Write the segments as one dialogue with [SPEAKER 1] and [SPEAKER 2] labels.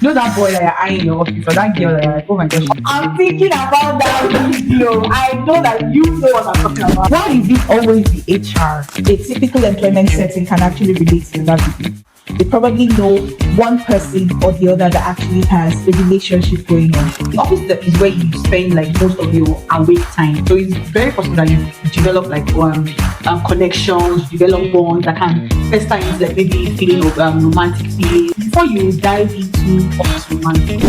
[SPEAKER 1] You know that boy that you're eyeing in your office or that girl that you're like, oh my gosh. I'm thinking about that video. I know that you know what I'm talking about. Why is it always the HR? A typical employment setting can actually relate to that video. They probably know one person or the other that actually has a relationship going on. The office is where you spend like most of your awake time. So it's very possible that you develop like connections, develop bonds that can first time is like maybe feeling of romantic feelings. Before you dive into office romantic,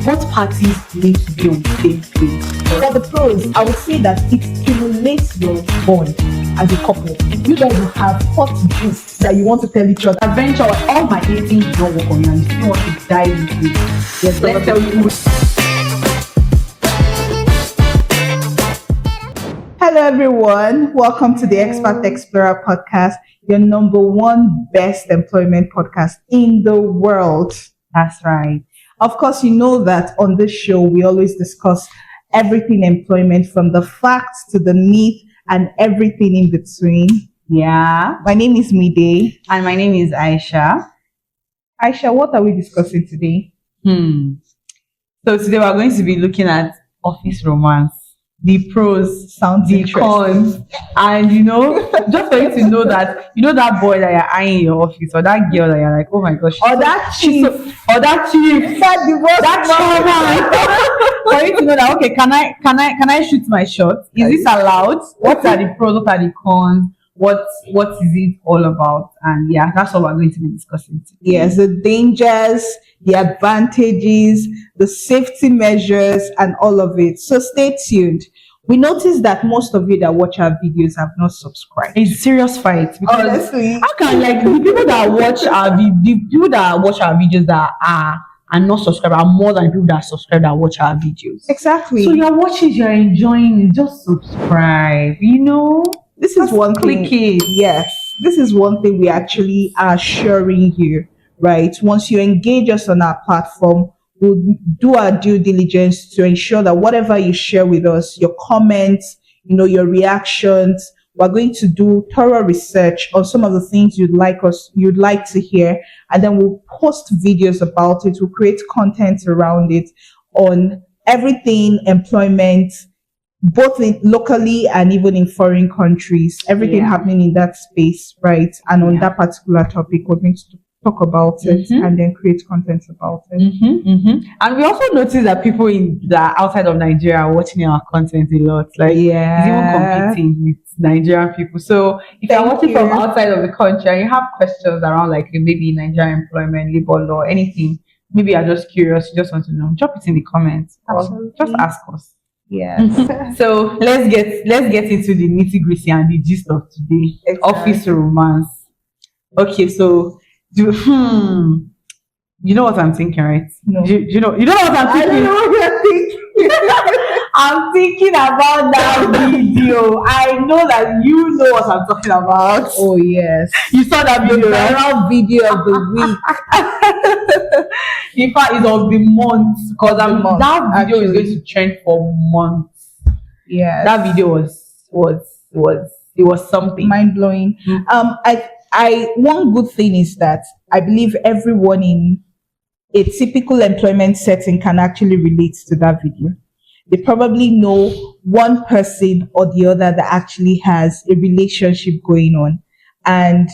[SPEAKER 1] both parties need to be on the same page. For the pros, I would say that it stimulates your bond as a couple. You guys will have hot juice that you want to tell each other. Adventure, all my dating did not work on you and you still want to dive into it. Yes, let's tell you. Hello everyone, welcome to the Expert Explorer podcast, your number one best employment podcast in the world. That's right. Of course, you know that on this show, we always discuss everything employment, from the facts to the myth and everything in between. Yeah. My name is Mide.
[SPEAKER 2] And my name is Aisha.
[SPEAKER 1] Aisha, what are we discussing today?
[SPEAKER 2] So today we're going to be looking at office romance. The pros,
[SPEAKER 1] Sounds
[SPEAKER 2] the cons, and just for you to know that that boy that you're eyeing in your office, or that girl that you're like, oh my gosh,
[SPEAKER 1] or that chief,
[SPEAKER 2] for you to know that, okay, can I shoot my shot? Is this allowed? What are the pros? What are the cons? What is it all about? And yeah, that's what we're going to be discussing today.
[SPEAKER 1] Yes, the dangers, the advantages, the safety measures, and all of it. So stay tuned. We noticed that most of you that watch our videos have not subscribed.
[SPEAKER 2] It's a serious fight.
[SPEAKER 1] Honestly,
[SPEAKER 2] how can the people that watch our videos that are not subscribed are more than people that subscribe that watch our videos.
[SPEAKER 1] Exactly.
[SPEAKER 2] So you're watching, you're enjoying it. Just subscribe.
[SPEAKER 1] This is one thing.
[SPEAKER 2] Click it.
[SPEAKER 1] Yes, this is one thing we actually are assuring you, right? Once you engage us on our platform, we'll do our due diligence to ensure that whatever you share with us, your comments, your reactions, we're going to do thorough research on some of the things you'd like to hear, and then we'll post videos about it. We'll create content around it on everything employment, both locally and even in foreign countries, everything happening in that space, right? And on that particular topic, we're going to talk about it and then create content about it.
[SPEAKER 2] And we also notice that people that are outside of Nigeria are watching our content a lot. It's even competing with Nigerian people. So if you're watching from outside of the country and you have questions around maybe Nigerian employment, labor law, anything, maybe you're just curious, you just want to know, drop it in the comments. Absolutely. Or just ask us.
[SPEAKER 1] Yes.
[SPEAKER 2] So let's get into the nitty-gritty and the gist of today. Exactly. Office romance. Okay, so you know what I'm thinking, right?
[SPEAKER 1] No.
[SPEAKER 2] You know what I'm thinking?
[SPEAKER 1] I don't know what you're thinking.
[SPEAKER 2] I'm thinking about that video. I know that you know what I'm talking about.
[SPEAKER 1] Oh yes.
[SPEAKER 2] You saw that video, right?
[SPEAKER 1] Viral video of the week.
[SPEAKER 2] In fact, it's of the month, because that video is going to trend for months.
[SPEAKER 1] Yeah.
[SPEAKER 2] That video was something
[SPEAKER 1] mind blowing. One good thing is that I believe everyone in a typical employment setting can actually relate to that video. They probably know one person or the other that actually has a relationship going on. And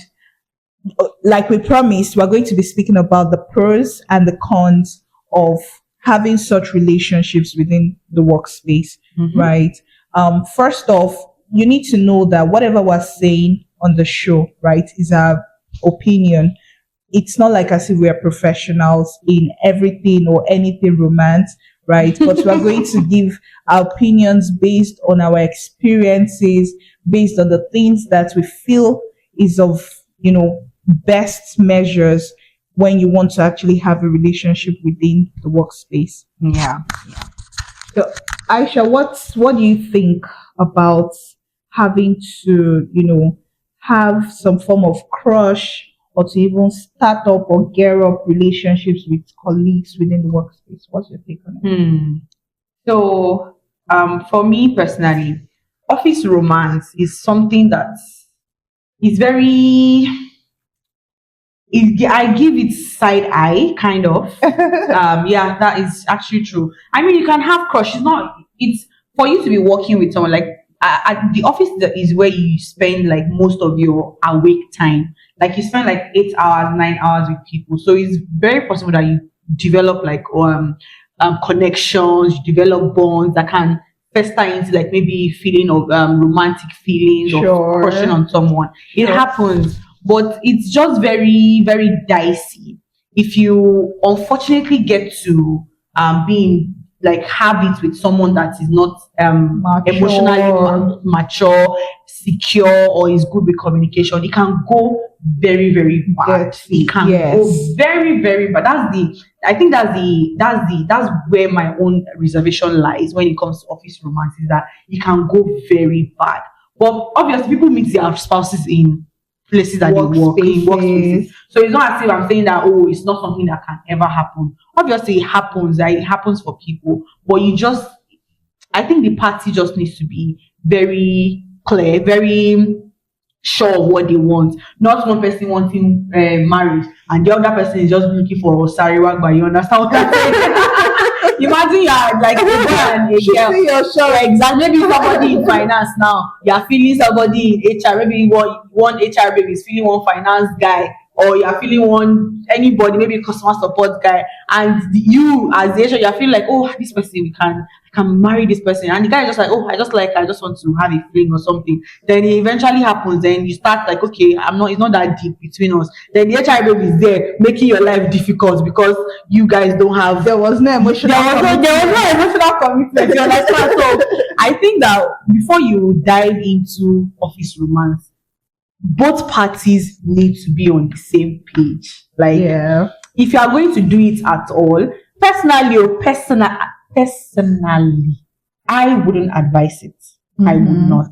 [SPEAKER 1] like we promised, we're going to be speaking about the pros and the cons of having such relationships within the workspace, right? First off, you need to know that whatever we're saying on the show, right, is our opinion. It's not like as if we are professionals in everything or anything romance, right? But we're going to give our opinions based on our experiences, based on the things that we feel is of, best measures when you want to actually have a relationship within the workspace.
[SPEAKER 2] Yeah.
[SPEAKER 1] So, Aisha, what do you think about having to, have some form of crush or to even start up or gear up relationships with colleagues within the workspace? What's your take on it?
[SPEAKER 2] So, for me personally, office romance is something that is very I give it side eye, kind of. Yeah, that is actually true. I mean, you can have crush. It's not. It's for you to be working with someone like at the office is where you spend like most of your awake time. Like you spend like 8 hours, 9 hours with people. So it's very possible that you develop like connections, you develop bonds that can fester into like maybe feeling of romantic feelings or crushing
[SPEAKER 1] Sure.
[SPEAKER 2] on someone. It
[SPEAKER 1] Sure.
[SPEAKER 2] happens, but it's just very, very dicey if you unfortunately get to being like have it with someone that is not emotionally
[SPEAKER 1] Mature.
[SPEAKER 2] mature, secure, or is good with communication. It can go very, very bad.
[SPEAKER 1] Dirty.
[SPEAKER 2] It can go
[SPEAKER 1] Yes.
[SPEAKER 2] very, very bad. I think that's where my own reservation lies when it comes to office romance, is that it can go very bad. But obviously people meet their spouses in places that they work in, workspaces.
[SPEAKER 1] Workspaces.
[SPEAKER 2] So it's not as if I'm saying that, oh, it's not something that can ever happen. Obviously it happens, right? It happens for people, but I think the party just needs to be very clear, very sure of what they want. Not one person wanting marriage and the other person is just looking for Sariwagba. You understand what I'm saying? Imagine you're like a guy and a girl.
[SPEAKER 1] Shooting your shot.
[SPEAKER 2] Yeah, exactly. Maybe somebody in finance now. You're feeling somebody in HR. Maybe one HR baby is feeling one finance guy, or you're feeling one anybody, maybe customer support guy, and you as the HR, you're feeling like, oh, this person I can marry this person, and the guy is just like, oh, I just want to have a feeling or something. Then it eventually happens, then you start like, okay, it's not that deep between us. Then the HR baby is there making your life difficult because you guys don't have
[SPEAKER 1] There was no emotional.
[SPEAKER 2] there was no emotional commitment. You understand? So I think that before you dive into office romance, both parties need to be on the same page. Like,
[SPEAKER 1] Yeah.
[SPEAKER 2] if you are going to do it at all, personally, I wouldn't advise it. I would not.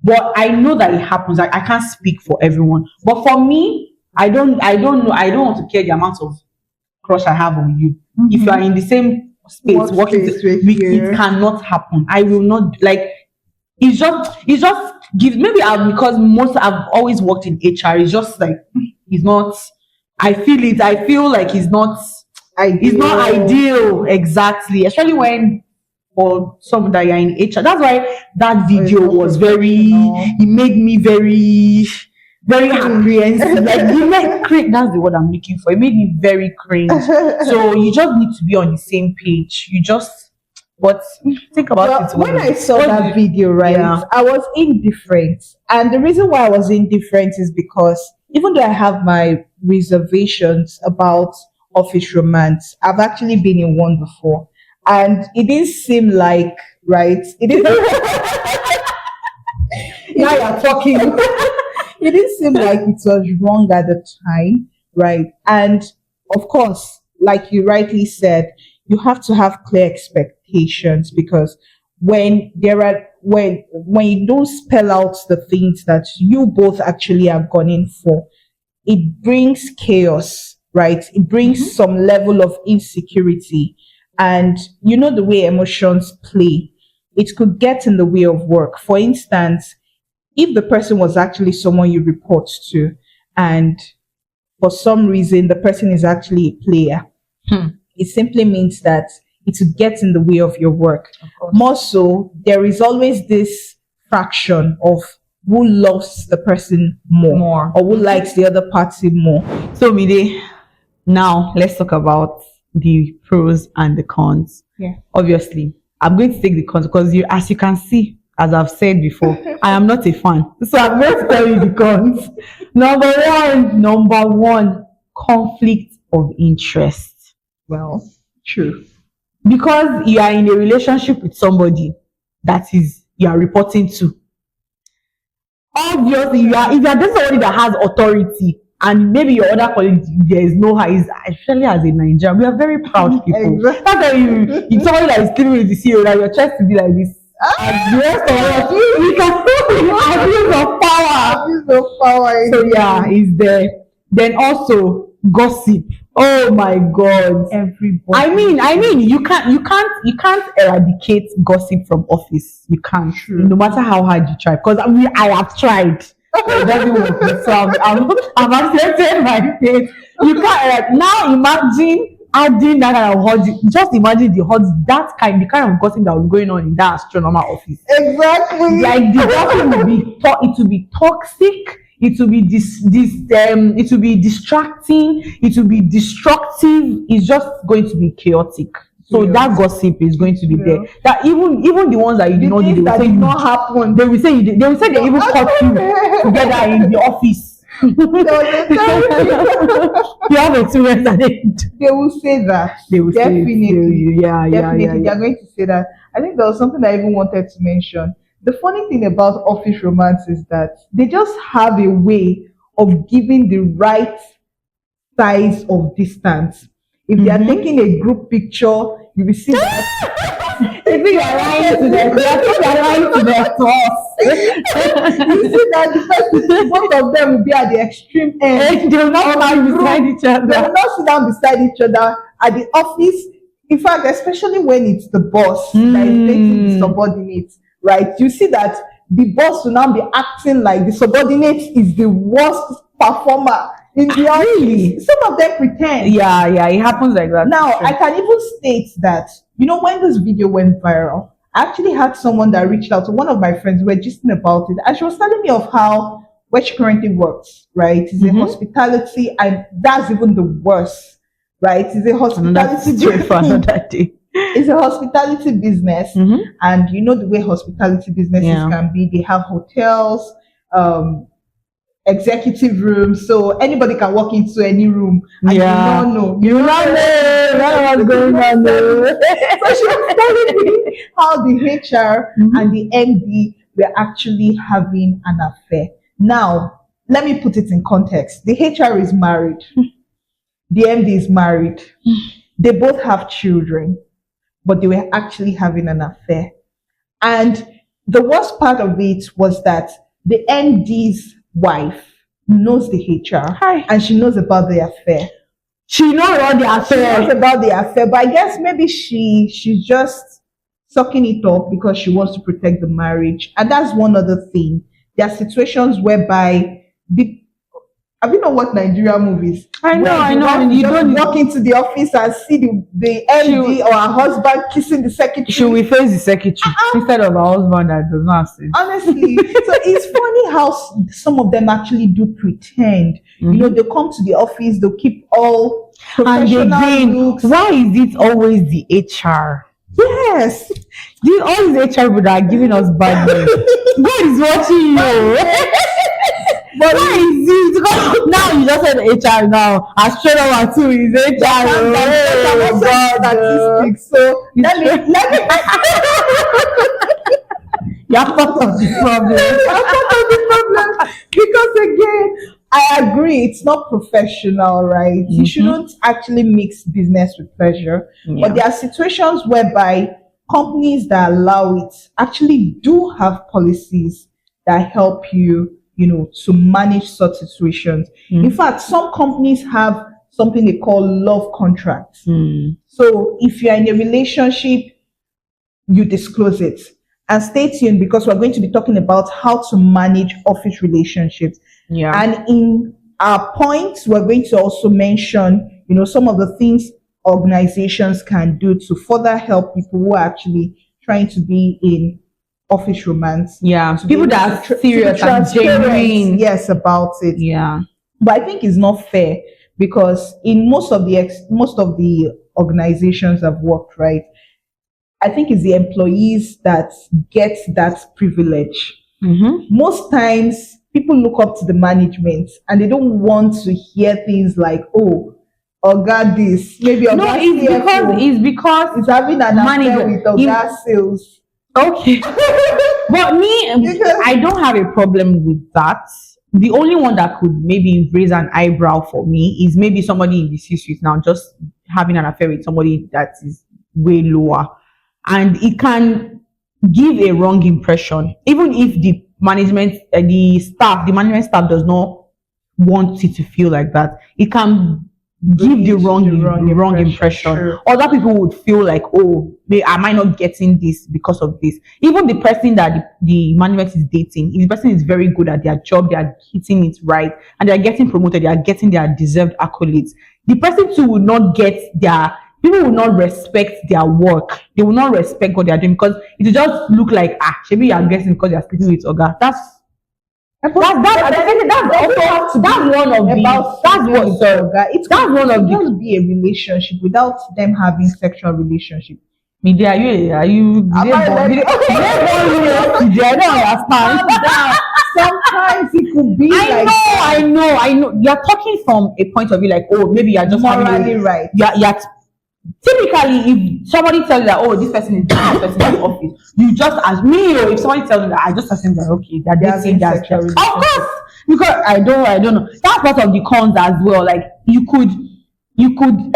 [SPEAKER 2] But I know that it happens. I can't speak for everyone. But for me, I don't know. I don't want to care the amount of crush I have on you. If you are in the same space working,
[SPEAKER 1] Workspace with you.
[SPEAKER 2] it cannot happen. I will not like. It's just give maybe because most I've always worked in HR. It's just like it's not. I feel it. I feel like it's not. It's not ideal exactly, especially when for some that you're in HR. That's why that video was very. It made me very, very apprehensive. Like it made cringe. That's the word I'm looking for. It made me very cringe. So you just need to be on the same page. You just. But think about it.
[SPEAKER 1] When I saw that video, right, I was indifferent. And the reason why I was indifferent is because even though I have my reservations about office romance, I've actually been in one before. And it didn't seem like, right? It didn't. Now you're talking. It didn't seem like it was wrong at the time, right? And of course, like you rightly said, you have to have clear expectations, because when you don't spell out the things that you both actually are gunning for, it brings chaos, right? It brings some level of insecurity. And you know the way emotions play, it could get in the way of work. For instance, if the person was actually someone you report to, and for some reason the person is actually a player, it simply means that it will get in the way of your work. More so, there is always this fraction of who loves the person more. Or who likes the other party more.
[SPEAKER 2] So, Mide, now let's talk about the pros and the cons.
[SPEAKER 1] Yeah.
[SPEAKER 2] Obviously, I'm going to take the cons because as you can see, as I've said before, I am not a fan. So I'm going to tell you the cons. Number one, conflict of interest.
[SPEAKER 1] Well, true.
[SPEAKER 2] Because you are in a relationship with somebody that you are reporting to. Obviously, if you are dating somebody that has authority, and maybe your other colleagues, there is no high, especially as a Nigerian, we are very proud people. That's why if somebody that is dealing with the CEO, that you're trying to be like this. And the rest of us, we can abuse of power.
[SPEAKER 1] Abuse of power.
[SPEAKER 2] So yeah, is there. Then also gossip. Oh my God!
[SPEAKER 1] Everybody.
[SPEAKER 2] I mean, you can't eradicate gossip from office. You can't, no matter how hard you try. Because I have tried. So it doesn't work. So I'm accepted my fate. You can't now imagine adding that kind of hot. Just imagine the kind of gossip that was going on in that astronomer office.
[SPEAKER 1] Exactly.
[SPEAKER 2] Like the gossip will be it will be toxic. It will be it will be distracting. It will be destructive. It's just going to be chaotic. So that gossip is going to be there. That even the ones that you did not do, they will say
[SPEAKER 1] did not happen.
[SPEAKER 2] They will say they will say they even caught you together in the office. You have experience that
[SPEAKER 1] they will say that.
[SPEAKER 2] They will
[SPEAKER 1] definitely.
[SPEAKER 2] Say
[SPEAKER 1] definitely. They are going to say that. I think there was something I even wanted to mention. The funny thing about office romance is that they just have a way of giving the right size of distance. If they are taking a group picture, you will see that.
[SPEAKER 2] If you are lying to them, you are lying to them to us.
[SPEAKER 1] You see that because both of them will be at the extreme end.
[SPEAKER 2] They will not lie beside each other.
[SPEAKER 1] They will not sit down beside each other at the office. In fact, especially when it's the boss that is dating the subordinate, right? You see that the boss will now be acting like the subordinate is the worst performer in the office. Some of them pretend.
[SPEAKER 2] Yeah, it happens like that.
[SPEAKER 1] Now, I can even state that, when this video went viral, I actually had someone that reached out to one of my friends. We were gisting about it, and she was telling me of how where she currently works, right? It's a hospitality, and that's even the worst, right? It's a hospitality
[SPEAKER 2] for another day.
[SPEAKER 1] It's a hospitality business, and you know the way hospitality businesses can be. They have hotels, executive rooms, so anybody can walk into any room and you don't know
[SPEAKER 2] what's going on.
[SPEAKER 1] So she was telling me how the HR and the MD were actually having an affair. Now, let me put it in context. The HR is married. The MD is married. They both have children, but they were actually having an affair. And the worst part of it was that the MD's wife knows the HR and she knows about the affair.
[SPEAKER 2] She knows about the affair.
[SPEAKER 1] She knows about the affair, but I guess maybe she's just sucking it up because she wants to protect the marriage. And that's one other thing. There are situations whereby have you not watched Nigerian movies?
[SPEAKER 2] I know.
[SPEAKER 1] You don't walk into the office and see the MD or her husband kissing the secretary.
[SPEAKER 2] Should we face the secretary instead of her husband that does not see?
[SPEAKER 1] Honestly, so it's funny how some of them actually do pretend. They come to the office, they'll keep all professional looks.
[SPEAKER 2] Why is it always the HR?
[SPEAKER 1] Yes.
[SPEAKER 2] All these HR people that are giving us bad news. God is watching you. But why is it? Because now you just said HR now. Astronomer too is HR.
[SPEAKER 1] Statistics. So let me
[SPEAKER 2] You're part of the problem.
[SPEAKER 1] Because again, I agree, it's not professional, right? You shouldn't actually mix business with pleasure. But there are situations whereby companies that allow it actually do have policies that help you, to manage such situations. In fact, some companies have something they call love contracts. So if you're in a relationship, you disclose it. And stay tuned because we're going to be talking about how to manage office relationships. And in our points, we're going to also mention, some of the things organizations can do to further help people who are actually trying to be in office romance.
[SPEAKER 2] People that are serious and genuine.
[SPEAKER 1] Yes, about it. But I think it's not fair because in most of the organizations I've worked, right, I think it's the employees that get that privilege. Most times people look up to the management and they don't want to hear things like, oh, Oga this, maybe Oga
[SPEAKER 2] it's because
[SPEAKER 1] it's having an affair with Oga sales.
[SPEAKER 2] Okay. But I don't have a problem with that. The only one that could maybe raise an eyebrow for me is maybe somebody in the C-suite now just having an affair with somebody that is way lower. And it can give a wrong impression. Even if the management staff does not want it to feel like that, it can give the
[SPEAKER 1] The
[SPEAKER 2] wrong impression.
[SPEAKER 1] True.
[SPEAKER 2] Other people would feel like, oh, am I not getting this because of this? Even the person that the management is dating, if the person is very good at their job, they are hitting it right, and they are getting promoted, they are getting their deserved accolades. The person too will not get their people will not respect their work. They will not respect what they are doing because it will just look like maybe you are getting because you are sleeping with Oga. That's one of the
[SPEAKER 1] just be a relationship without them having sexual relationship.
[SPEAKER 2] Media, are you I don't understand.
[SPEAKER 1] Sometimes it could be
[SPEAKER 2] I know. You're talking from a point of view like, oh, maybe you're just
[SPEAKER 1] morally right.
[SPEAKER 2] You're typically, if somebody tells you that, oh, this person is doing this person in the office, you just ask me, or if somebody tells you that, I just assume that, okay, that they're dating that. Of course, because I don't know. That's part of the cons as well. Like you could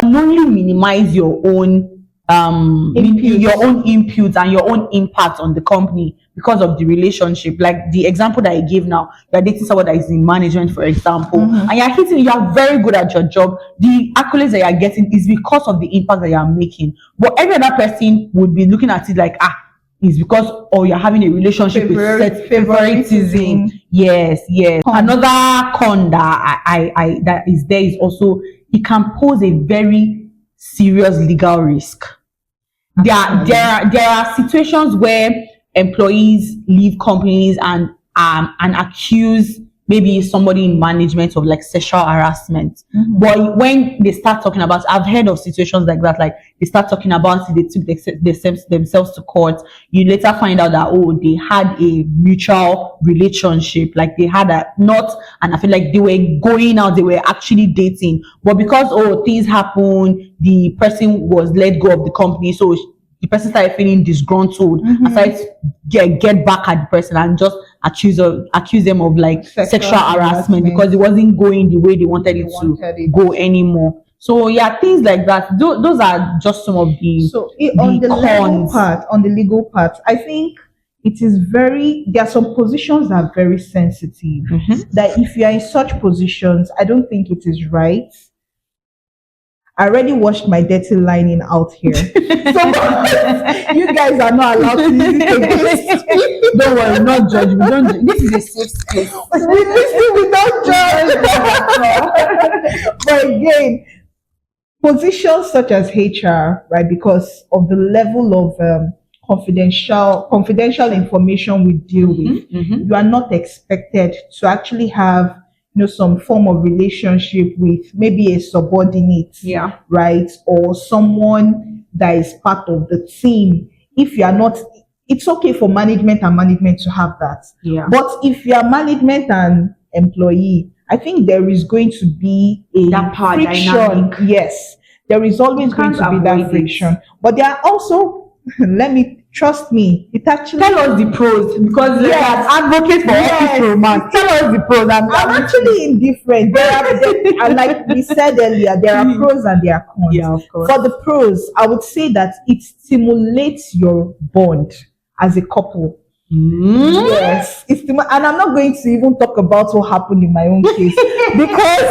[SPEAKER 2] only minimize your own your own inputs and your own impact on the company because of the relationship. Like the example that I gave now, you're dating someone that is in management, for example, and you're very good at your job. The accolades that you're getting is because of the impact that you're making. But every other person would be looking at it like, it's because you're having a relationship with favoritism. Yes. Another con that I that is there is also it can pose a very serious legal risk. There are situations where employees leave companies and accuse maybe somebody in management of like sexual harassment. But when they start talking about, I've heard of situations like that, like they start talking about it, they took themselves to court. You later find out that, they had a mutual relationship, like they had and I feel like they were going out, they were actually dating. But because, things happened, the person was let go of the company, so the person started feeling disgruntled, started get back at the person and just accuse them of like sexual harassment because it wasn't going the way they wanted it to go anymore. So things like that. Those are just some of the
[SPEAKER 1] on the legal part, I think it is there are some positions that are very sensitive. That if you are in such positions, I don't think it is right. I already washed my dirty lining out here. So you guys are not allowed to use it against me.
[SPEAKER 2] Don't worry, not judge. We don't. This is a safe space.
[SPEAKER 1] We don't judge. But again, positions such as HR, right? Because of the level of confidential information we deal with, you are not expected to actually have some form of relationship with maybe a subordinate, right? Or someone that is part of the team. If you are not, it's okay for management to have that. But if you are management and employee, I think there is going to be a friction. Dynamic. Yes, there is always going to be that friction. But there are also, trust me, it actually
[SPEAKER 2] tell us the pros because as advocates for office romance. Tell us the pros.
[SPEAKER 1] I'm actually indifferent. And like we said earlier, there are pros and there are cons.
[SPEAKER 2] Yeah, of course.
[SPEAKER 1] For the pros, I would say that it stimulates your bond as a couple. Yes, and I'm not going to even talk about what happened in my own case because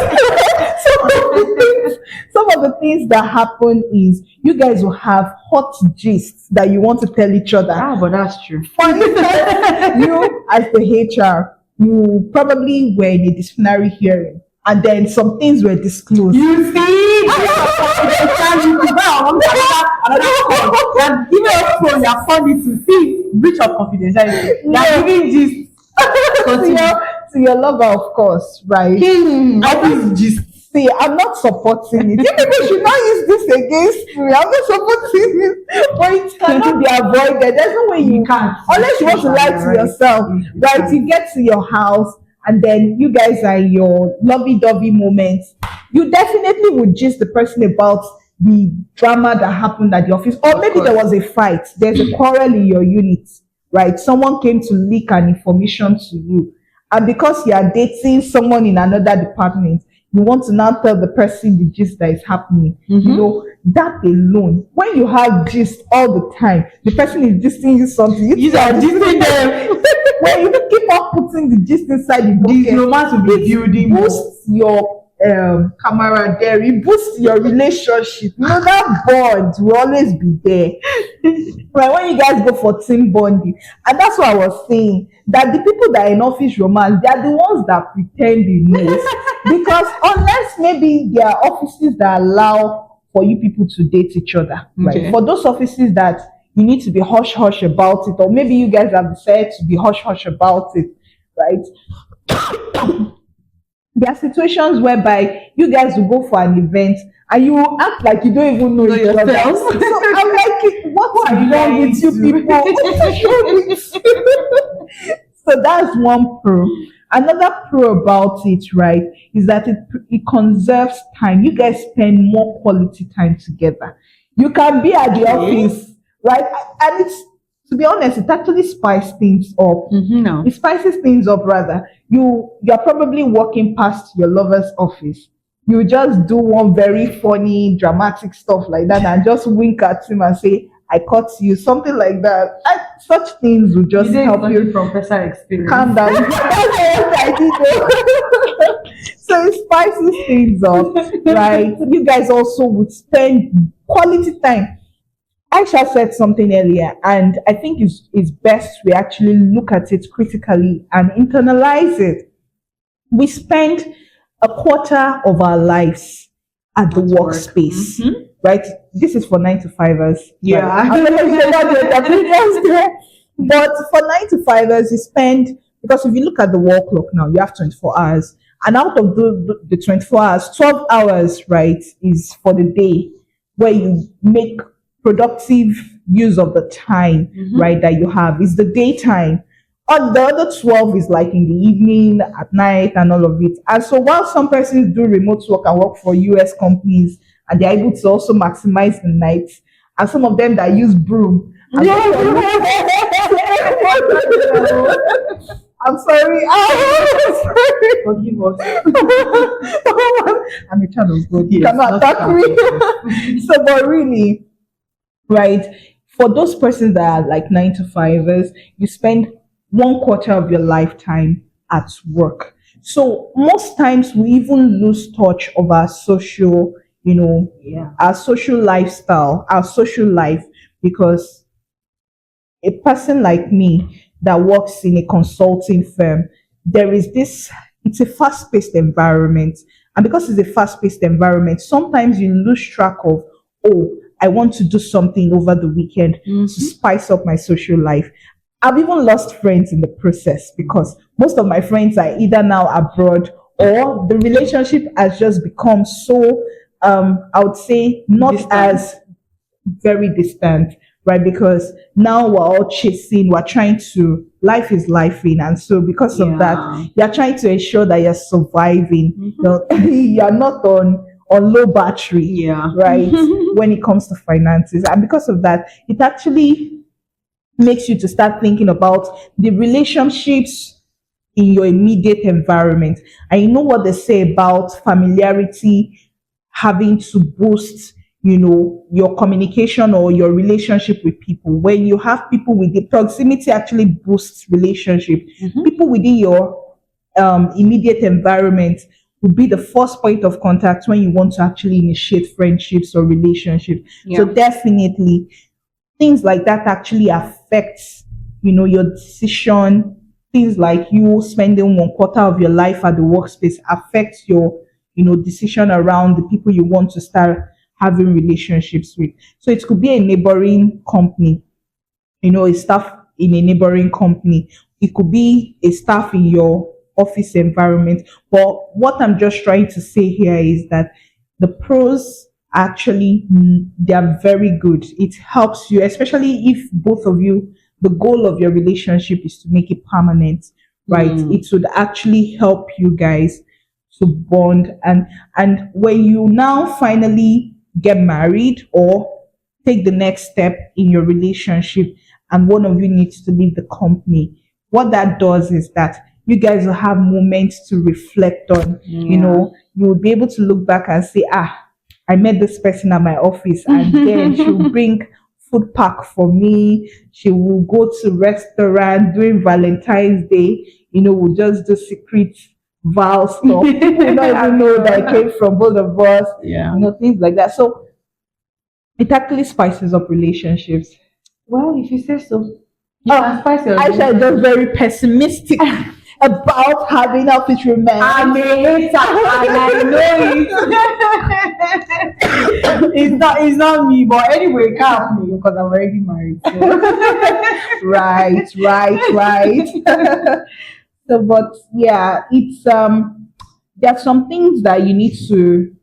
[SPEAKER 1] some of the things that happen is you guys will have hot gists that you want to tell each other.
[SPEAKER 2] But that's true.
[SPEAKER 1] For instance, you as the HR, you probably were in a disciplinary hearing and then some things were disclosed.
[SPEAKER 2] You see? You're funny to see breach of confidentiality. You're giving this
[SPEAKER 1] to your lover, of course, right? See, I'm not supporting it. You people should not use this against me. I'm not supporting it. But it cannot be avoided. There's no way you can. Unless you want to lie to yourself. Right? You get to your house and then you guys are in your lovey-dovey moments. You definitely would gist the person about the drama that happened at the office. Or maybe there was a fight. There's a quarrel in your unit. Right? Someone came to leak an information to you. And because you are dating someone in another department, you want to now tell the person the gist that is happening. That alone, when you have gist all the time, the person is gisting you something.
[SPEAKER 2] You are gisting them.
[SPEAKER 1] When you keep on putting the gist inside the bucket,
[SPEAKER 2] the romance will be building.
[SPEAKER 1] Boosts your camaraderie, boost your relationship. You know, that bond will always be there. Right, when you guys go for team bonding. And that's what I was saying. That the people that are in office romance, they are the ones that pretend the most. Because unless maybe there are offices that allow for you people to date each other, right?
[SPEAKER 2] Okay.
[SPEAKER 1] For those offices that you need to be hush hush about it, or maybe you guys have decided to be hush hush about it, right? There are situations whereby you guys will go for an event and you will act like you don't even know each other.
[SPEAKER 2] yourself.
[SPEAKER 1] So I'm like, what is wrong with you
[SPEAKER 2] lying to?
[SPEAKER 1] people? What is wrong with you? So that's one pro. Another pro about it, right, is that it conserves time. You guys spend more quality time together. You can be at the
[SPEAKER 2] Okay.
[SPEAKER 1] office, right? And it's, to be honest, it actually spices things up.
[SPEAKER 2] No.
[SPEAKER 1] It spices things up rather. You're probably walking past your lover's office. You just do one very funny, dramatic stuff like that and just wink at him and say, I caught you, something like that. And such things will just help you
[SPEAKER 2] from personal experience.
[SPEAKER 1] calm down. That's what I did though. So it spices things up, right? You guys also would spend quality time. Aisha said something earlier, and I think it's best we actually look at it critically and internalize it. We spend a quarter of our lives at the
[SPEAKER 2] At work.
[SPEAKER 1] workspace,
[SPEAKER 2] Mhm.
[SPEAKER 1] right? This is for 9 to 5ers.
[SPEAKER 2] Yeah.
[SPEAKER 1] Right? I'm not sure what the opinions there. But for 9 to 5ers, you spend, because if you look at the wall clock now, you have 24 hours. And out of the 24 hours, 12 hours, right, is for the day where you make productive use of the time, right, that you have. It's the daytime. On the other 12 is like in the evening, at night, and all of it. And so while some persons do remote work and work for US companies, and they're able to also maximize the nights, and some of them that use broom. And I'm sorry. I'm sorry.
[SPEAKER 2] Forgive us.
[SPEAKER 1] I'm a child of God. You
[SPEAKER 2] Yes,
[SPEAKER 1] cannot
[SPEAKER 2] not
[SPEAKER 1] attack me. So, but really, right, for those persons that are like 9 to 5ers, you spend one quarter of your lifetime at work. So most times we even lose touch of our social,
[SPEAKER 2] Yeah.
[SPEAKER 1] our social lifestyle, our social life, because a person like me that works in a consulting firm, there is this, it's a fast paced environment. And because it's a fast paced environment, sometimes you lose track of, oh, I want to do something over the weekend to spice up my social life. I've even lost friends in the process because most of my friends are either now abroad or the relationship has just become so, I would say, not
[SPEAKER 2] Distant.
[SPEAKER 1] as very distant, right? Because now we're all chasing, we're trying to, life is lifing. And so because of that, you're trying to ensure that you're surviving. You're not on low battery,
[SPEAKER 2] Yeah.
[SPEAKER 1] right? When it comes to finances. And because of that, it actually makes you to start thinking about the relationships in your immediate environment. And you know what they say about familiarity having to boost, your communication or your relationship with people. When you have people with the proximity actually boosts relationship. People within your immediate environment will be the first point of contact when you want to actually initiate friendships or relationships. So definitely things like that actually affects, your decision. Things like you spending one quarter of your life at the workspace affects your, decision around the people you want to start having relationships with. So it could be a neighboring company, a staff in a neighboring company. It could be a staff in your office environment. But what I'm just trying to say here is that the pros actually, they are very good. It helps you, especially if both of you, the goal of your relationship is to make it permanent, right? It would actually help you guys to bond. And when you now finally get married or take the next step in your relationship and one of you needs to leave the company, what that does is that you guys will have moments to reflect on. You will be able to look back and say, I met this person at my office, and then she'll bring food pack for me. She will go to restaurant during Valentine's Day. We'll just do secret vile stuff. People will not even know that it came from both of us.
[SPEAKER 2] Yeah.
[SPEAKER 1] Things like that. So it actually spices up relationships.
[SPEAKER 2] Well, if you say so. You
[SPEAKER 1] Oh,
[SPEAKER 2] can spice your
[SPEAKER 1] Aisha is just very pessimistic about having office romance.
[SPEAKER 2] I'm a hater and I know it. It's not me, but anyway, it can't me because I'm already married. So.
[SPEAKER 1] right. So, but yeah, it's there are some things that you need to,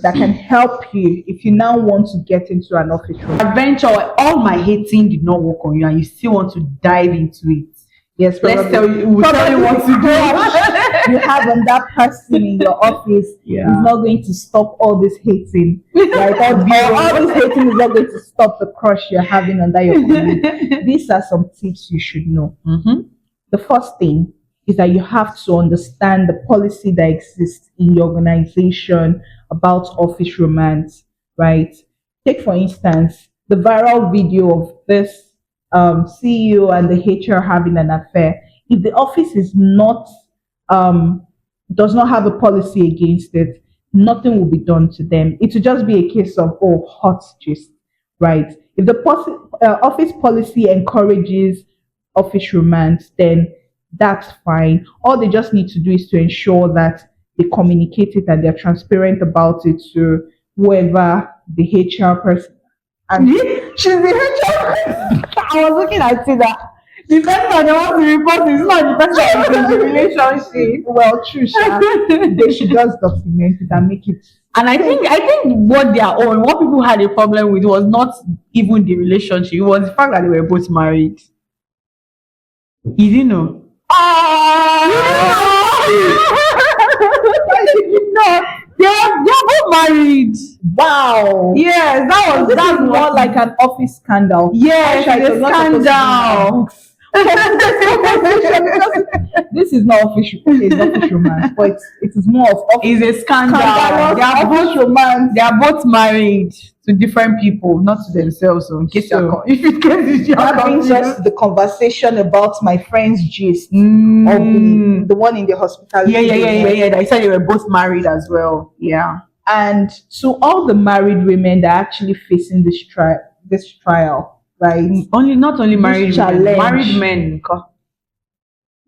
[SPEAKER 1] that can help you if you now want to get into an office room.
[SPEAKER 2] Adventure, all my hating did not work on you, and you still want to dive into it.
[SPEAKER 1] Yes,
[SPEAKER 2] Let's tell you, we'll tell you what to do.
[SPEAKER 1] You have on that person in your office is not going to stop all this hating. Right? All this hating is not going to stop the crush you're having under your colleague. These are some tips you should know.
[SPEAKER 2] Mm-hmm.
[SPEAKER 1] The first thing is that you have to understand the policy that exists in your organization about office romance, right? Take, for instance, the viral video of this CEO and the HR having an affair. If the office is not, does not have a policy against it, nothing will be done to them. It will just be a case of, hot gist, right? If the office policy encourages office romance, then that's fine. All they just need to do is to ensure that they communicate it and they're transparent about it to whoever the HR person. And she's the HR person.
[SPEAKER 2] I was looking at it that the person that wants to report is not the person that is in the relationship.
[SPEAKER 1] Well, true, they should just document it and make it.
[SPEAKER 2] And I think what people had a problem with was not even the relationship, it was the fact that they were both married. You didn't know? They're both married.
[SPEAKER 1] Wow.
[SPEAKER 2] Yes,
[SPEAKER 1] that's more like an office scandal.
[SPEAKER 2] Yes, a scandal.
[SPEAKER 1] This is not official. It's not official romance, but it is more of office.
[SPEAKER 2] It's a scandal. They are both married to different people, not to themselves. So in case that
[SPEAKER 1] brings us to the conversation about my friend's gist of the one in the hospitality.
[SPEAKER 2] Yeah. I said they were both married as well. Yeah.
[SPEAKER 1] And to all the married women that are actually facing this trial, right?
[SPEAKER 2] Not only married women, married men.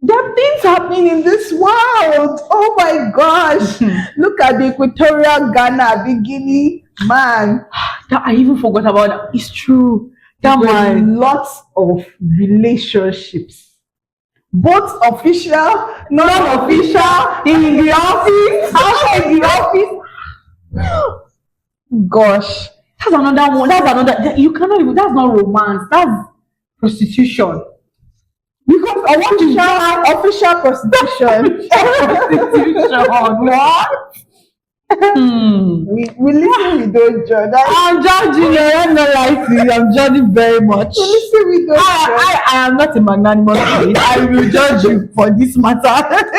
[SPEAKER 1] There are things happening in this world. Oh my gosh. Look at the Equatorial Ghana beginning man.
[SPEAKER 2] I even forgot about that. It's true.
[SPEAKER 1] There were lots of relationships. Both official, non-official, in the office, outside the office. Gosh.
[SPEAKER 2] That's another one. You cannot even, that's not romance. That's prostitution.
[SPEAKER 1] Because I want to show official prostitution.
[SPEAKER 2] What?
[SPEAKER 1] We listen, we don't judge.
[SPEAKER 2] I'm judging. I'm not lying to you. I'm judging very much.
[SPEAKER 1] We listen, we don't judge.
[SPEAKER 2] I am not a magnanimous person. I will judge you for this matter.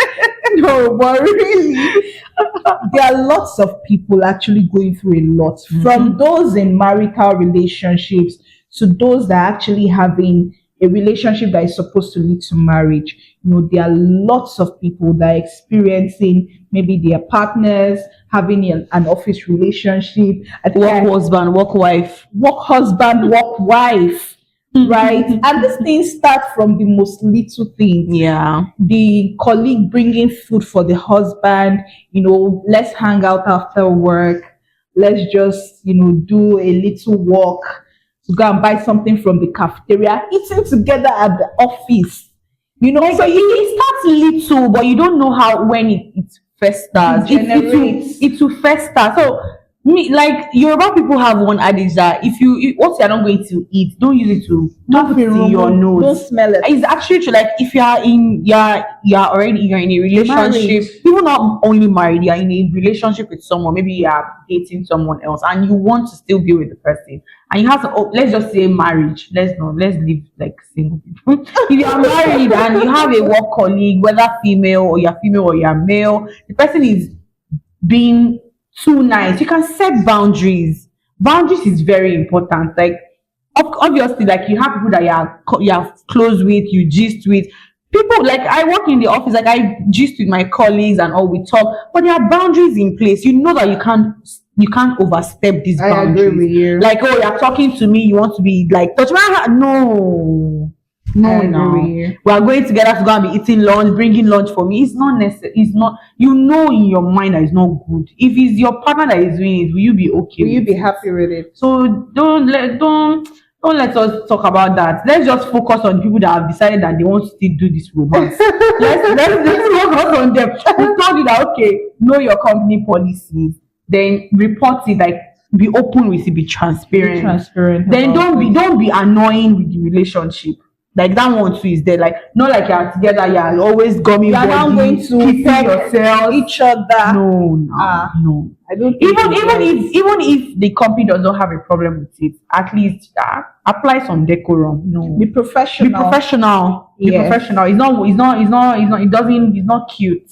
[SPEAKER 1] No, but really, there are lots of people actually going through a lot. From those in marital relationships to those that are actually having a relationship that is supposed to lead to marriage. There are lots of people that are experiencing maybe their partners having an office relationship.
[SPEAKER 2] Work husband, work wife.
[SPEAKER 1] Work husband, work wife. Right? And these things start from the most little things.
[SPEAKER 2] Yeah.
[SPEAKER 1] The colleague bringing food for the husband, let's hang out after work. Let's just, do a little walk to go and buy something from the cafeteria, eating together at the office. So
[SPEAKER 2] it starts little, but you don't know when it festers. It will fester. So Yoruba people have one adage that what you're not going to eat, don't use it to put it in your nose.
[SPEAKER 1] Don't smell it.
[SPEAKER 2] It's actually true. Like if you're in a relationship, even not only married, you're in a relationship with someone, maybe you are dating someone else and you want to still be with the person. And you have to, let's just say marriage. Let's live like single people. If you are married and you have a work colleague, whether female or you're male, the person is being too nice. You can set boundaries. Boundaries is very important. Like obviously, like you have people that you are close with, you gist with. people, like, I work in the office, like, I gist with my colleagues and all, we talk, but there are boundaries in place. You know that you can't overstep these
[SPEAKER 1] I
[SPEAKER 2] boundaries.
[SPEAKER 1] agree with you.
[SPEAKER 2] Like, oh, you're talking to me, you want to be like touch my hand. No,
[SPEAKER 1] I agree
[SPEAKER 2] no.
[SPEAKER 1] with you.
[SPEAKER 2] We are going together to go and be eating lunch, bringing lunch for me. It's not necessary. It's not, you know, in your mind that it's not good. If it's your partner that is doing it, will you be okay
[SPEAKER 1] Will you
[SPEAKER 2] with
[SPEAKER 1] be
[SPEAKER 2] it?
[SPEAKER 1] happy with it?
[SPEAKER 2] So don't let us talk about that. Let's just focus on people that have decided that they want to still do this romance. let's focus on them. We told you that, okay, know your company policies, then report it, like, be open with it, be transparent.
[SPEAKER 1] Be transparent
[SPEAKER 2] Then
[SPEAKER 1] about
[SPEAKER 2] don't be annoying with the relationship. Like, that one too is there. Like, not like you're together, you're always gummy
[SPEAKER 1] You are now
[SPEAKER 2] body,
[SPEAKER 1] going to
[SPEAKER 2] kissing
[SPEAKER 1] peg
[SPEAKER 2] yourself.
[SPEAKER 1] each other.
[SPEAKER 2] No.
[SPEAKER 1] I don't think
[SPEAKER 2] Even
[SPEAKER 1] it's
[SPEAKER 2] even
[SPEAKER 1] right.
[SPEAKER 2] if the company does not have a problem with it, at least apply some decorum. No,
[SPEAKER 1] Be professional.
[SPEAKER 2] be professional. Be
[SPEAKER 1] Yes.
[SPEAKER 2] professional. It's not cute.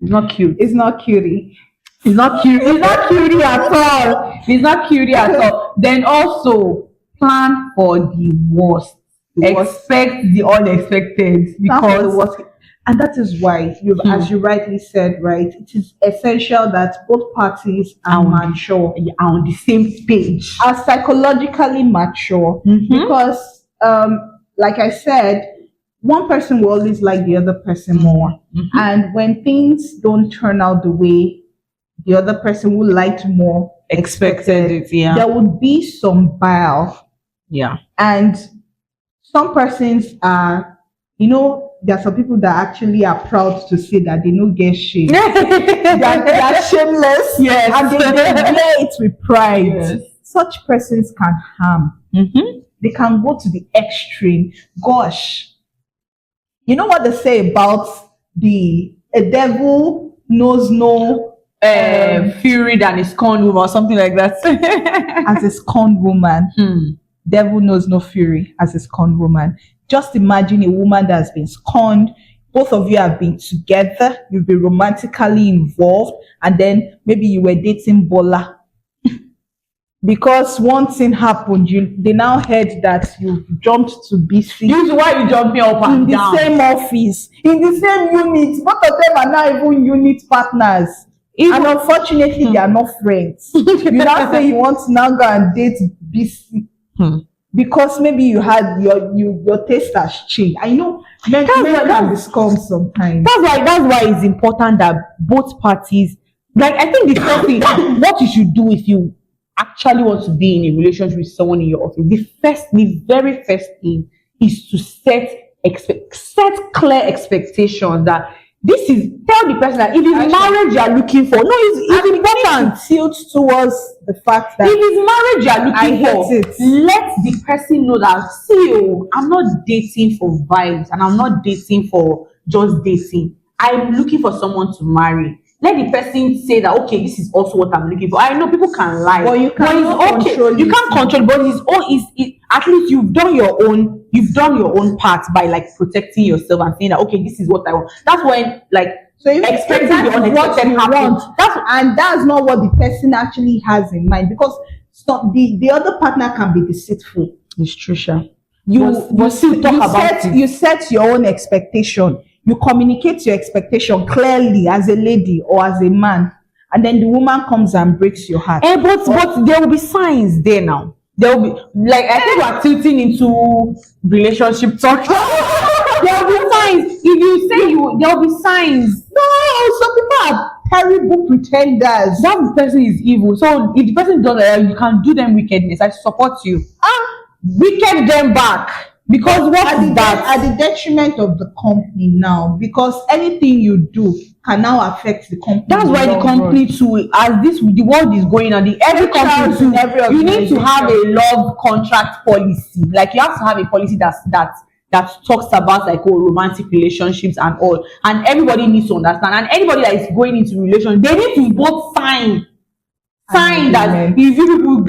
[SPEAKER 2] It's not cute.
[SPEAKER 1] It's not cutie.
[SPEAKER 2] It's not cute. It's not cutie at all. It's not cutie at all. Then also plan for the worst.
[SPEAKER 1] The worst.
[SPEAKER 2] Expect the unexpected,
[SPEAKER 1] Plan for the
[SPEAKER 2] because
[SPEAKER 1] worst. And that is why, as you rightly said, right, it is essential that both parties are mature,
[SPEAKER 2] you are on the same page.
[SPEAKER 1] are psychologically mature. Because, like I said, one person will always like the other person more. And when things don't turn out the way the other person would like more
[SPEAKER 2] Expected it, yeah.
[SPEAKER 1] there would be some bile.
[SPEAKER 2] Yeah.
[SPEAKER 1] And some persons are, there are some people that actually are proud to say that they don't get shame. they are shameless.
[SPEAKER 2] Yes.
[SPEAKER 1] And they wear it with pride.
[SPEAKER 2] Yes.
[SPEAKER 1] Such persons can harm. They can go to the extreme. Gosh. You know what they say about a devil knows no
[SPEAKER 2] fury than a scorned woman or something like that.
[SPEAKER 1] as a scorned woman. Devil knows no fury as a scorned woman. Just imagine a woman that has been scorned. Both of you have been together. You've been romantically involved. And then maybe you were dating Bola. Because one thing happened, they now heard that you jumped to BC.
[SPEAKER 2] This is why you jumping up and
[SPEAKER 1] in the
[SPEAKER 2] down.
[SPEAKER 1] same office, in the same unit. Both of them are now even unit partners. And unfortunately, they are not friends. You now say you want to now go and date BC. Because maybe you had your taste has changed. I know men can be scum sometimes.
[SPEAKER 2] That's why it's important that both parties, like, I think the first thing, what you should do if you actually want to be in a relationship with someone in your office, the very first thing is to set clear expectations that tell the person that if it's marriage you are looking for, it's important.
[SPEAKER 1] Tilt towards the fact that
[SPEAKER 2] if it's marriage you are looking for, let the person know that, see, I'm not dating for vibes and I'm not dating for just dating. I'm looking for someone to marry. Let the person say that, okay, this is also what I'm looking for. I know people can lie,
[SPEAKER 1] but you can't control.
[SPEAKER 2] You can't control, but at least you've done your own part by, like, protecting yourself and saying that, okay, this is what I want. That's when, like,
[SPEAKER 1] so you
[SPEAKER 2] expecting the unexpected happens.
[SPEAKER 1] That's not what the person actually has in mind, because the other partner can be deceitful.
[SPEAKER 2] It's true, sure.
[SPEAKER 1] You set your own expectation. You communicate your expectation clearly as a lady or as a man, and then the woman comes and breaks your heart.
[SPEAKER 2] But there will be signs there now. There will be, like, I think we're tilting into relationship talk. There will be signs. If you say there will be signs.
[SPEAKER 1] No, some people are terrible pretenders.
[SPEAKER 2] That person is evil. So if the person does that, you can do them wickedness. I support you. Wicked them back. Because what is that?
[SPEAKER 1] At the detriment of the company now, because anything you do can now affect the company.
[SPEAKER 2] That's why the company too, as the world is going on, every company too, you need to have a love contract policy. Like, you have to have a policy that talks about, like, romantic relationships and all. And everybody needs to understand. And anybody that is going into relationship, they need to both sign that if you people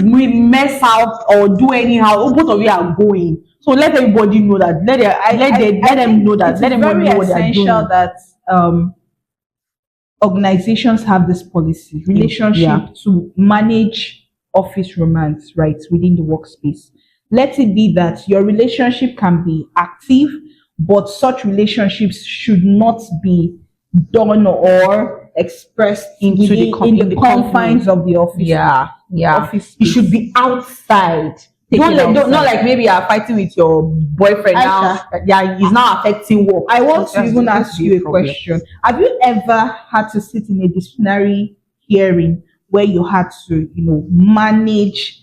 [SPEAKER 2] mess out or do anyhow, both of you are going. So let everybody know that. Let them know that. Let them know what they are doing. It's very essential
[SPEAKER 1] that organizations have this policy, relationship, to manage office romance, right, within the workspace. Let it be that your relationship can be active, but such relationships should not be done or expressed
[SPEAKER 2] Into the
[SPEAKER 1] in the confines of the office.
[SPEAKER 2] Yeah.
[SPEAKER 1] Office
[SPEAKER 2] It
[SPEAKER 1] space.
[SPEAKER 2] should be outside.
[SPEAKER 1] Take
[SPEAKER 2] Don't
[SPEAKER 1] it
[SPEAKER 2] let, don't,
[SPEAKER 1] outside.
[SPEAKER 2] not like maybe you're fighting with your boyfriend now.
[SPEAKER 1] Aisha.
[SPEAKER 2] Yeah, he's now affecting work.
[SPEAKER 1] I want to
[SPEAKER 2] That's
[SPEAKER 1] even
[SPEAKER 2] going to
[SPEAKER 1] ask
[SPEAKER 2] be
[SPEAKER 1] you a
[SPEAKER 2] problem.
[SPEAKER 1] question. Have you ever had to sit in a disciplinary hearing where you had to, manage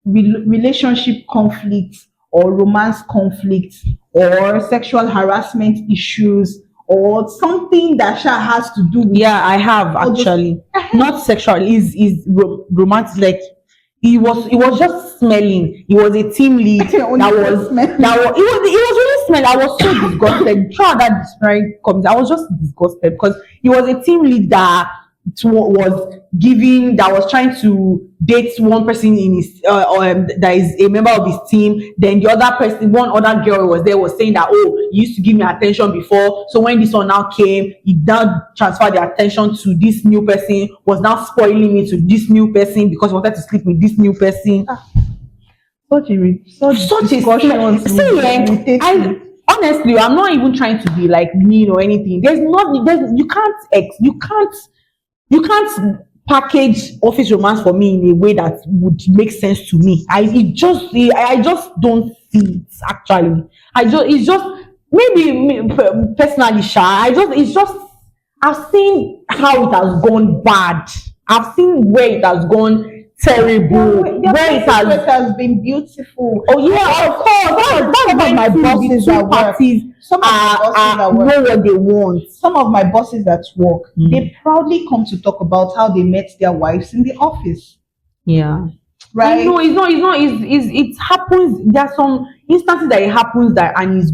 [SPEAKER 1] relationship conflicts or romance conflicts or sexual harassment issues or something that has to do with
[SPEAKER 2] Yeah, I have
[SPEAKER 1] all those-
[SPEAKER 2] actually. Not sexual. Is romantic. Like it was just smelling. He was a team lead.
[SPEAKER 1] Only smelling.
[SPEAKER 2] It was really smelling. I was so disgusted. Throughout that disciplinary committee, I was just disgusted because he was a team lead that was trying to date one person in his that is a member of his team. Then the other person, one other girl was there, was saying that, oh, you used to give me attention before, so when this one now came, he now transferred the attention to this new person, was now spoiling me to this new person because he wanted to sleep with this new person.
[SPEAKER 1] Such
[SPEAKER 2] discussions. Honestly, I'm not even trying to be like mean or anything. You can't package office romance for me in a way that would make sense to me. I just don't see it actually. It's just maybe personally shy. I've seen how it has gone bad. I've seen where it has gone terrible. Where it
[SPEAKER 1] has been beautiful.
[SPEAKER 2] Oh yeah, of course. That's what my bosses at work.
[SPEAKER 1] Some of my bosses at work
[SPEAKER 2] know what they want.
[SPEAKER 1] Some of my bosses at work, they proudly come to talk about how they met their wives in the office.
[SPEAKER 2] Yeah.
[SPEAKER 1] Right?
[SPEAKER 2] No, it's not. It happens. There are some instances that it happens and it's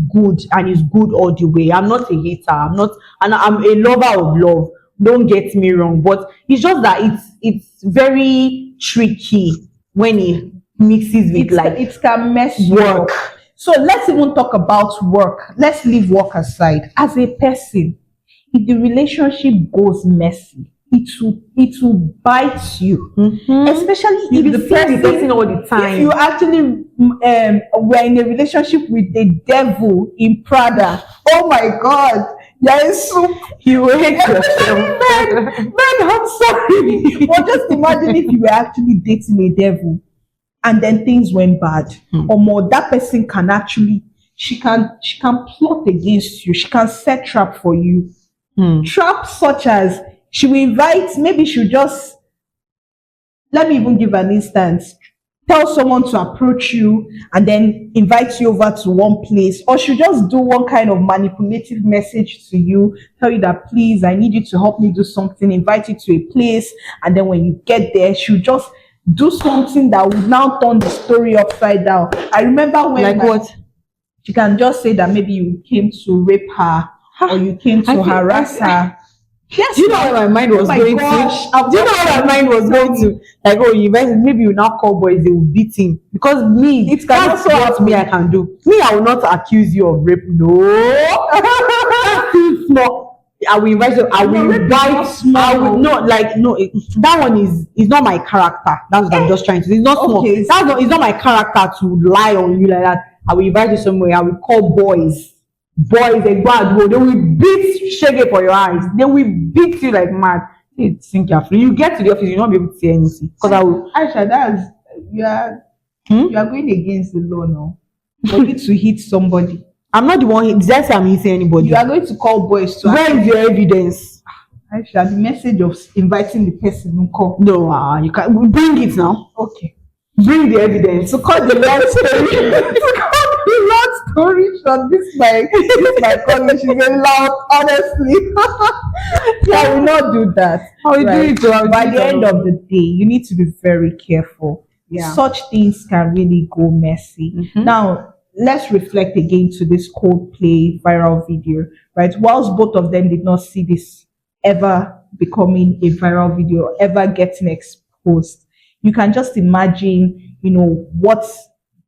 [SPEAKER 2] good all the way. I'm not a hater. I'm a lover of love. Don't get me wrong, but it's just that it's very tricky when it mixes with
[SPEAKER 1] it can mess
[SPEAKER 2] work.
[SPEAKER 1] So let's even talk about work. Let's leave work aside. As a person, if the relationship goes messy, it will bite you. Especially if
[SPEAKER 2] the person all the time.
[SPEAKER 1] If you actually were in a relationship with the devil in Prada, oh my God,
[SPEAKER 2] you hate yourself.
[SPEAKER 1] Man, I'm sorry. But just imagine if you were actually dating a devil and then things went bad. Or more, that person can actually she can plot against you. She can set trap for you. Traps such as she will invite, maybe she'll just, let me even give an instance, tell someone to approach you and then invite you over to one place, or she'll just do one kind of manipulative message to you, tell you that, please, I need you to help me do something, invite you to a place, and then when you get there, she'll just do something that would now turn the story upside down. I remember when
[SPEAKER 2] what?
[SPEAKER 1] She can just say that maybe you came to rape her or you came to harass her.
[SPEAKER 2] Yes, do you know where my mind was going to? Do you know where my mind was going to? Like, oh, maybe you now call boys, they will beat him. Because me, it can also what me I can do. Me, I will not accuse you of rape. No. No. I will invite you. I will invite. I will not like no. That one is not my character. That's what I'm just trying to say. It's not small.
[SPEAKER 1] Okay.
[SPEAKER 2] It's not my character to lie on you like that. I will invite you somewhere. I will call boys. They go and go. They will beat shege for your eyes. They will beat you like mad. Think carefully. You get to the office, you'll not be able to say anything. Because I will.
[SPEAKER 1] Aisha, you are going against the law now. For you to hit somebody.
[SPEAKER 2] I'm not the one. Did I say I'm hitting anybody?
[SPEAKER 1] You are going to call boys to.
[SPEAKER 2] Where is your evidence?
[SPEAKER 1] Aisha, the message of inviting the person who call.
[SPEAKER 2] No, you can't. Bring it now.
[SPEAKER 1] Okay.
[SPEAKER 2] Bring the evidence.
[SPEAKER 1] To cut the long story short, this my colleague, she's very loud, honestly. I will not do that.
[SPEAKER 2] I will do it.
[SPEAKER 1] By the end of the day, you need to be very careful.
[SPEAKER 2] Yeah.
[SPEAKER 1] Such things can really go messy. Now, let's reflect again to this Coldplay viral video, right? Whilst both of them did not see this ever becoming a viral video, ever getting exposed, you can just imagine, what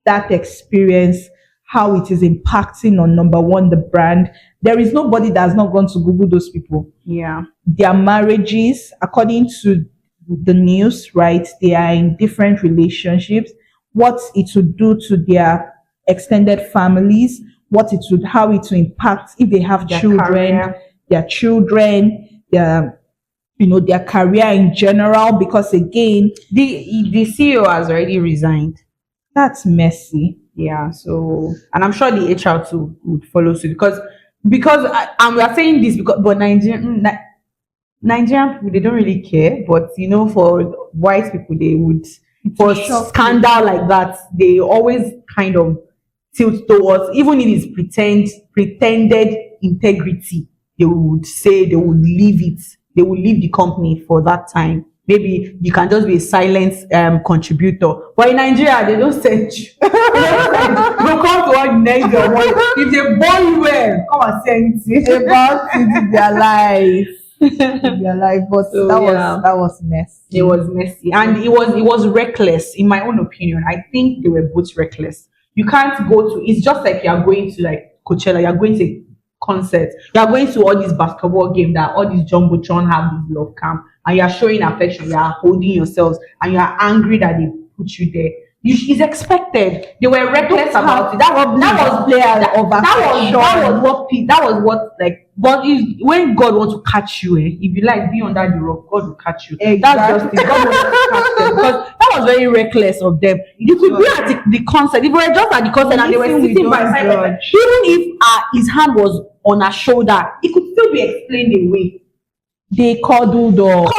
[SPEAKER 1] that experience, how it is impacting on, number one, the brand. There is nobody that's not going to Google those people.
[SPEAKER 2] Yeah.
[SPEAKER 1] Their marriages, according to the news, right? They are in different relationships. What it would do to their extended families, how it will impact if they have
[SPEAKER 2] Their
[SPEAKER 1] children,
[SPEAKER 2] career.
[SPEAKER 1] their children, their career in general. Because again,
[SPEAKER 2] The CEO has already resigned.
[SPEAKER 1] that's messy.
[SPEAKER 2] Yeah, so and I'm sure the HR too would follow suit because and we are saying this because but Nigerian people they don't really care, but for white people they would for
[SPEAKER 1] Shock
[SPEAKER 2] scandal like that they always kind of tilt towards even if it's pretended integrity they would say they would leave it they would leave the company for that time. Maybe you can just be a silent contributor. But in Nigeria, they don't send you. They come to work next day. If they born you well, come and send it.
[SPEAKER 1] About it in their life. In their life. But
[SPEAKER 2] So,
[SPEAKER 1] that was messy.
[SPEAKER 2] It was messy. And it was reckless, in my own opinion. I think they were both reckless. You can't go to it's just like you are going to like Coachella, you're going to concert, you are going to all these basketball games that all these jumbotron have this love camp and you are showing affection, you are holding yourselves and you are angry that they put you there. It's expected. They were reckless about it. That was what like. But when God wants to catch you, if you like be under the rock, God will catch you.
[SPEAKER 1] Exactly.
[SPEAKER 2] That's just it. God wants to catch them because that was very reckless of them. You could be at the concert. If we were just at the concert and they were sitting by side, even if his hand was on her shoulder, it could still be explained away.
[SPEAKER 1] They cuddled up.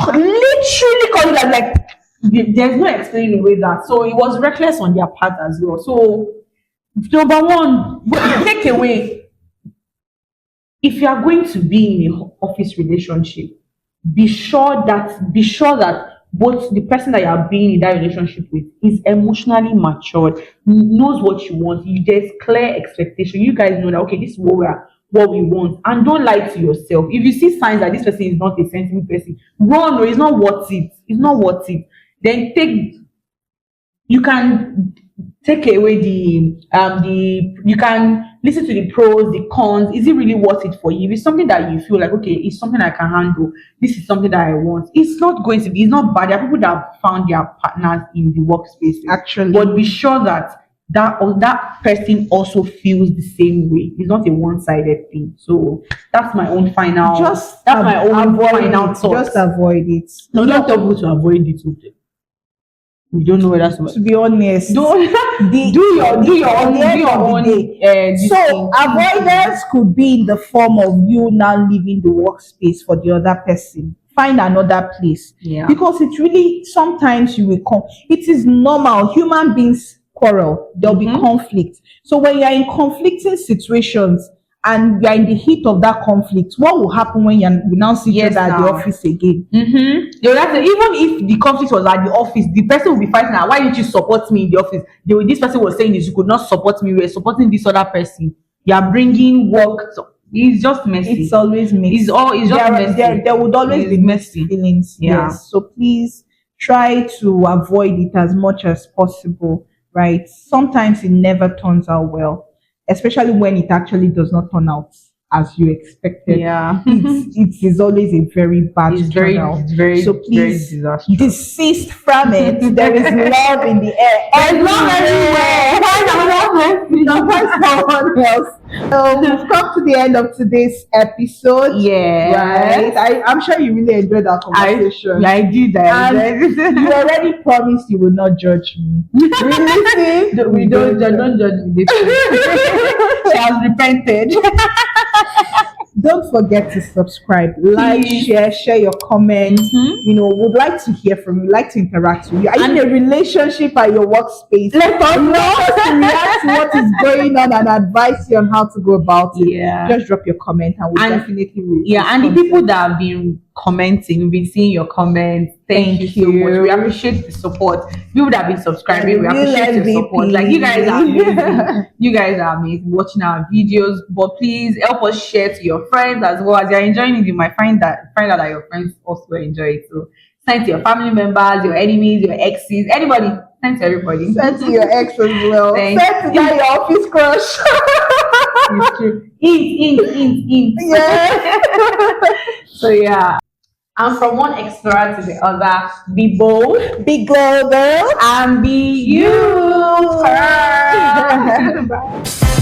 [SPEAKER 2] Literally cuddled up like. There's no explaining away that. So it was reckless on their part as well. So number one, take away. If you are going to be in an office relationship, be sure that both the person that you are being in that relationship with is emotionally matured, knows what you want. There's clear expectation. You guys know that okay, this is what we want, and don't lie to yourself. If you see signs that this person is not a sensible person, run or it's not worth it. It's not worth it. Then you can take away you can listen to the pros, the cons. Is it really worth it for you? If it's something that you feel like, okay, it's something I can handle. This is something that I want. It's not bad. There are people that have found their partners in the workspace.
[SPEAKER 1] Actually.
[SPEAKER 2] But be sure that person also feels the same way. It's not a one-sided thing. So that's my own final final thought.
[SPEAKER 1] Just avoid it.
[SPEAKER 2] No, don't tell people to avoid it. We don't know whether
[SPEAKER 1] to be honest.
[SPEAKER 2] do your own
[SPEAKER 1] so avoidance could be in the form of you now leaving the workspace for the other person. Find another place.
[SPEAKER 2] Yeah.
[SPEAKER 1] Because it really sometimes you will come. It is normal. Human beings quarrel. There'll be conflict. So when you're in conflicting situations and you're in the heat of that conflict, what will happen when you now see each other at the office again?
[SPEAKER 2] Even if the conflict was at the office, the person will be fighting. Why didn't you support me in the office? This person was saying this, you could not support me. We're supporting this other person. You are bringing work. So it's just messy.
[SPEAKER 1] It's always messy.
[SPEAKER 2] It's just messy.
[SPEAKER 1] There would always be messy feelings.
[SPEAKER 2] Yeah.
[SPEAKER 1] Yes. So please try to avoid it as much as possible. Right? Sometimes it never turns out well, especially when it actually does not turn out as you expected.
[SPEAKER 2] Yeah.
[SPEAKER 1] it is always a very bad turnout. So please desist from it. There is love in the air.
[SPEAKER 2] There's love everywhere.
[SPEAKER 1] Find someone else. So we've come to the end of today's episode.
[SPEAKER 2] Yeah.
[SPEAKER 1] Right? I'm sure you really enjoyed our conversation.
[SPEAKER 2] I did.
[SPEAKER 1] And you already promised you will not judge me. Really?
[SPEAKER 2] We don't judge me. She has repented.
[SPEAKER 1] Don't forget to subscribe, like, share your comments. We'd like to hear from you, like to interact with you. Are you in a relationship at your workspace?
[SPEAKER 2] Let us
[SPEAKER 1] to react to what is going on and advise you on how to go about it.
[SPEAKER 2] Yeah.
[SPEAKER 1] Just drop your comment and we'll definitely read.
[SPEAKER 2] Yeah, and the people that have been commenting, we've been seeing your comments. Thank you so much. We appreciate the support. People that have been subscribing, we appreciate your support. Like you guys are amazing. You guys are amazing watching our videos. But please help us share to your friends as well. As you're enjoying it, you might find out that your friends also enjoy it. So send to your family members, your enemies, your exes, anybody. Send to everybody.
[SPEAKER 1] Send to your ex as well. Send to your office crush.
[SPEAKER 2] It's true. In.
[SPEAKER 1] Yeah.
[SPEAKER 2] So yeah. And from one explorer to the other, be bold,
[SPEAKER 1] be global,
[SPEAKER 2] and be you.
[SPEAKER 1] Bye.